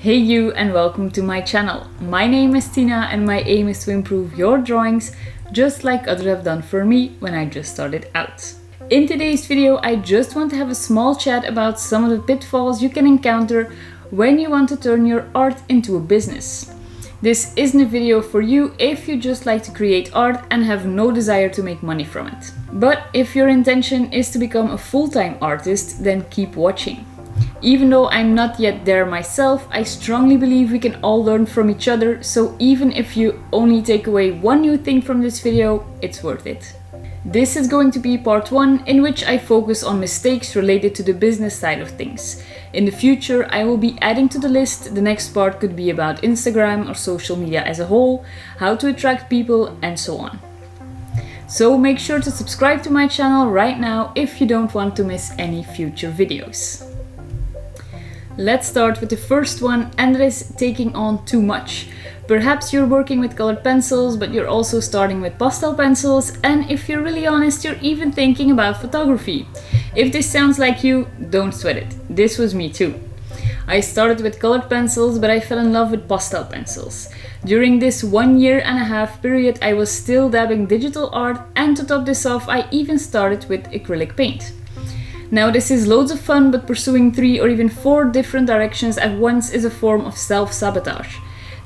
Hey you, and welcome to my channel. My name is Tina and my aim is to improve your drawings just like others have done for me when I just started out. In today's video I just want to have a small chat about some of the pitfalls you can encounter when you want to turn your art into a business. This isn't a video for you if you just like to create art and have no desire to make money from it. But if your intention is to become a full-time artist, then keep watching. Even though I'm not yet there myself, I strongly believe we can all learn from each other, so even if you only take away one new thing from this video, it's worth it. This is going to be part 1, in which I focus on mistakes related to the business side of things. In the future, I will be adding to the list. The next part could be about Instagram or social media as a whole, how to attract people, and so on. So make sure to subscribe to my channel right now if you don't want to miss any future videos. Let's start with the first one, and that is taking on too much. Perhaps you're working with colored pencils, but you're also starting with pastel pencils, and if you're really honest, you're even thinking about photography. If this sounds like you, don't sweat it. This was me too. I started with colored pencils, but I fell in love with pastel pencils. During this 1.5 year period, I was still dabbing digital art, and to top this off, I even started with acrylic paint. Now this is loads of fun, but pursuing 3 or even 4 different directions at once is a form of self-sabotage.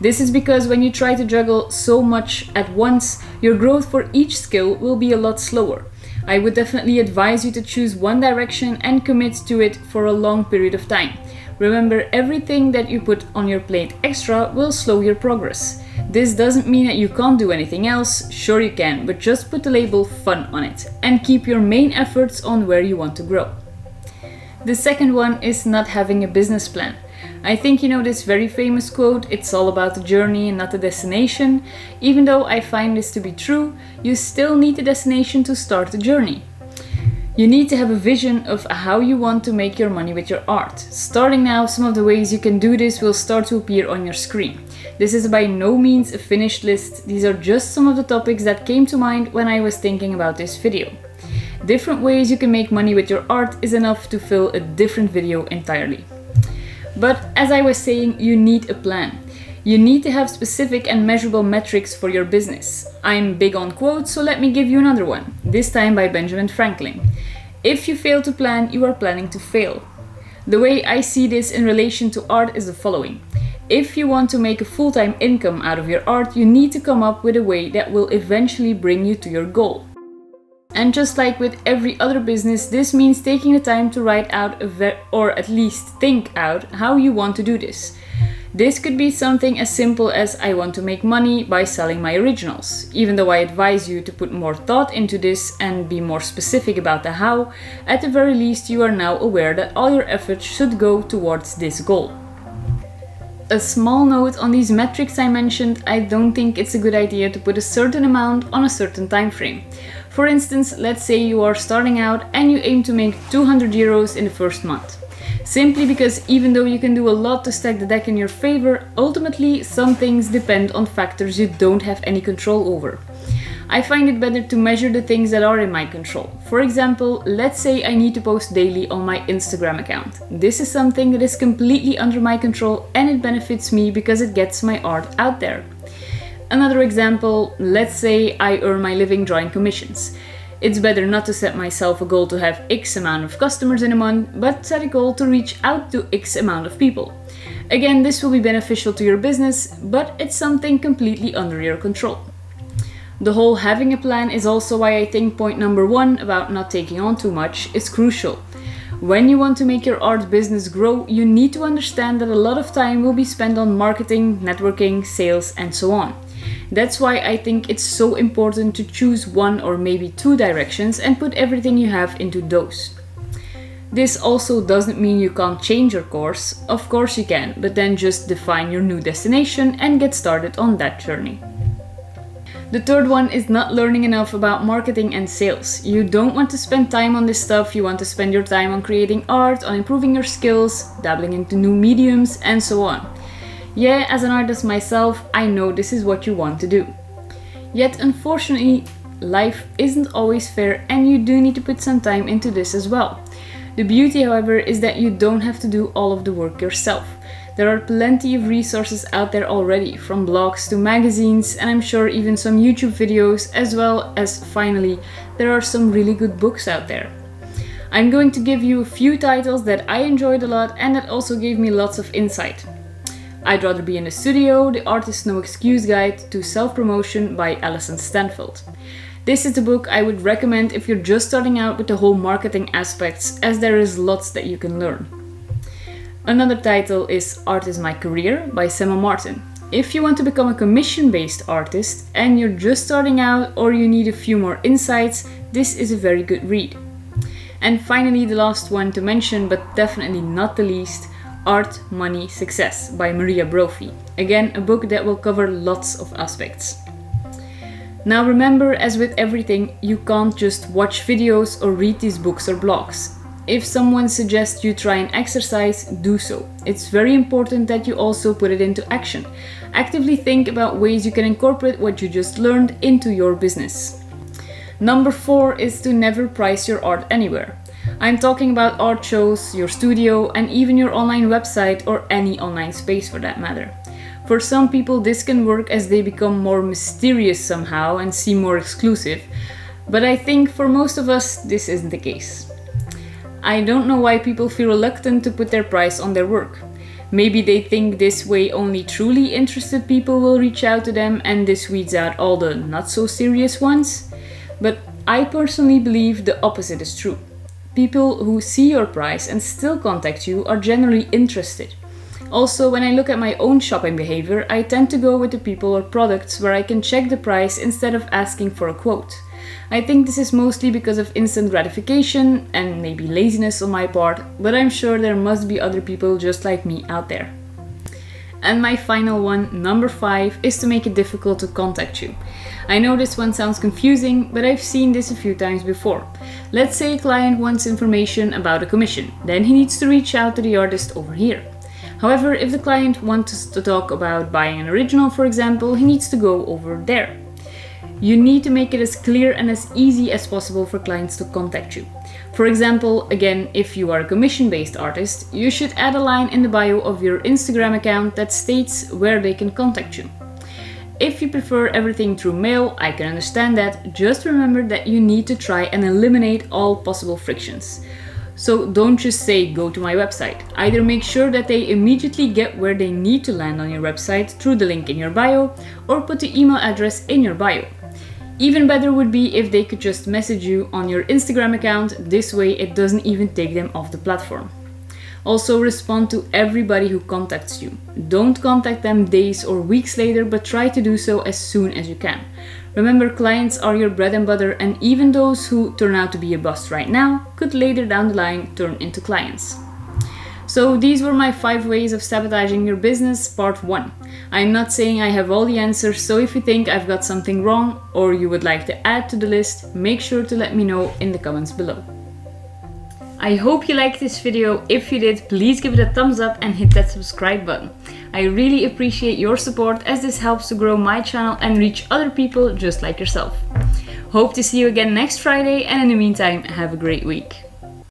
This is because when you try to juggle so much at once, your growth for each skill will be a lot slower. I would definitely advise you to choose one direction and commit to it for a long period of time. Remember, everything that you put on your plate extra will slow your progress. This doesn't mean that you can't do anything else. Sure you can, but just put the label fun on it and keep your main efforts on where you want to grow. The second one is not having a business plan. I think you know this very famous quote, it's all about the journey and not the destination. Even though I find this to be true, you still need the destination to start the journey. You need to have a vision of how you want to make your money with your art. Starting now, some of the ways you can do this will start to appear on your screen. This is by no means a finished list. These are just some of the topics that came to mind when I was thinking about this video. Different ways you can make money with your art is enough to fill a different video entirely. But as I was saying, you need a plan. You need to have specific and measurable metrics for your business. I'm big on quotes, so let me give you another one, this time by Benjamin Franklin. If you fail to plan, you are planning to fail. The way I see this in relation to art is the following. If you want to make a full-time income out of your art, you need to come up with a way that will eventually bring you to your goal. And just like with every other business, this means taking the time to write out or at least think out how you want to do this. This could be something as simple as I want to make money by selling my originals. Even though I advise you to put more thought into this and be more specific about the how, at the very least you are now aware that all your efforts should go towards this goal. A small note on these metrics I mentioned, I don't think it's a good idea to put a certain amount on a certain time frame. For instance, let's say you are starting out and you aim to make 200 euros in the first month. Simply because even though you can do a lot to stack the deck in your favor, ultimately some things depend on factors you don't have any control over. I find it better to measure the things that are in my control. For example, let's say I need to post daily on my Instagram account. This is something that is completely under my control and it benefits me because it gets my art out there. Another example, let's say I earn my living drawing commissions. It's better not to set myself a goal to have X amount of customers in a month, but set a goal to reach out to X amount of people. Again, this will be beneficial to your business, but it's something completely under your control. The whole having a plan is also why I think point number 1 about not taking on too much is crucial. When you want to make your art business grow, you need to understand that a lot of time will be spent on marketing, networking, sales, and so on. That's why I think it's so important to choose 1 or maybe 2 directions and put everything you have into those. This also doesn't mean you can't change your course. Of course you can, but then just define your new destination and get started on that journey. The third one is not learning enough about marketing and sales. You don't want to spend time on this stuff, you want to spend your time on creating art, on improving your skills, dabbling into new mediums, and so on. Yeah, as an artist myself, I know this is what you want to do. Yet unfortunately, life isn't always fair and you do need to put some time into this as well. The beauty, however, is that you don't have to do all of the work yourself. There are plenty of resources out there already, from blogs to magazines, and I'm sure even some YouTube videos, as well as finally, there are some really good books out there. I'm going to give you a few titles that I enjoyed a lot and that also gave me lots of insight. I'd Rather Be in the Studio, The Artist's No Excuse Guide to Self-Promotion by Alison Stanfield. This is the book I would recommend if you're just starting out with the whole marketing aspects, as there is lots that you can learn. Another title is Art is My Career by Semma Martin. If you want to become a commission-based artist and you're just starting out or you need a few more insights, this is a very good read. And finally, the last one to mention, but definitely not the least, Art, Money, Success by Maria Brophy. Again, a book that will cover lots of aspects. Now remember, as with everything, you can't just watch videos or read these books or blogs. If someone suggests you try an exercise, do so. It's very important that you also put it into action. Actively think about ways you can incorporate what you just learned into your business. Number 4 is to never price your art anywhere. I'm talking about art shows, your studio, and even your online website or any online space for that matter. For some people this can work as they become more mysterious somehow and seem more exclusive, but I think for most of us this isn't the case. I don't know why people feel reluctant to put their price on their work. Maybe they think this way only truly interested people will reach out to them and this weeds out all the not so serious ones. But I personally believe the opposite is true. People who see your price and still contact you are generally interested. Also, when I look at my own shopping behavior, I tend to go with the people or products where I can check the price instead of asking for a quote. I think this is mostly because of instant gratification and maybe laziness on my part, but I'm sure there must be other people just like me out there. And my final one, number 5, is to make it difficult to contact you. I know this one sounds confusing, but I've seen this a few times before. Let's say a client wants information about a commission, then he needs to reach out to the artist over here. However, if the client wants to talk about buying an original, for example, he needs to go over there. You need to make it as clear and as easy as possible for clients to contact you. For example, again, if you are a commission-based artist, you should add a line in the bio of your Instagram account that states where they can contact you. If you prefer everything through mail, I can understand that. Just remember that you need to try and eliminate all possible frictions. So don't just say go to my website. Either make sure that they immediately get where they need to land on your website through the link in your bio, or put the email address in your bio. Even better would be if they could just message you on your Instagram account. This way it doesn't even take them off the platform. Also, respond to everybody who contacts you. Don't contact them days or weeks later, but try to do so as soon as you can. Remember, clients are your bread and butter, and even those who turn out to be a bust right now could later down the line turn into clients. So these were my 5 ways of sabotaging your business, part 1. I'm not saying I have all the answers, so if you think I've got something wrong or you would like to add to the list, make sure to let me know in the comments below. I hope you liked this video. If you did, please give it a thumbs up and hit that subscribe button. I really appreciate your support, as this helps to grow my channel and reach other people just like yourself. Hope to see you again next Friday, and in the meantime, have a great week.